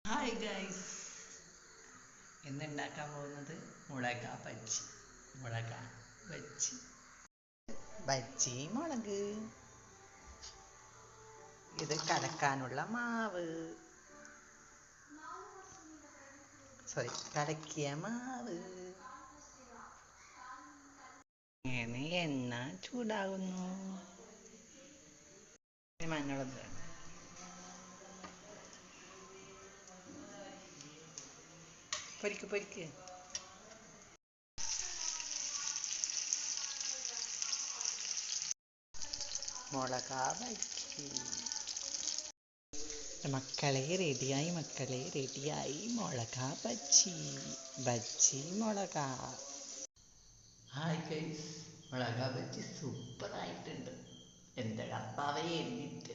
Hi guys, ഇന്ന് ഉണ്ടാക്കാൻ പോകുന്നത് മുളക ബജ്ജി. മുളക ബജ്ജി, ബജ്ജി മുളക്. ഇത് കലക്കാനുള്ള മാവ്, കലക്കിയ മാവ്. ഇങ്ങനെ എണ്ണ ചൂടാകുന്നു. മഞ്ഞളത് പൊരിക്ക്. മുളക ബജ്ജി മക്കളെ റെഡിയായി മുളക ബജ്ജി. ബജ്ജി മുളക. ഹായ് ഗൈസ്, മുളക ബജ്ജി സൂപ്പറായിട്ടുണ്ട്. എൻ്റെ കർത്താവേ, എന്നിട്ട്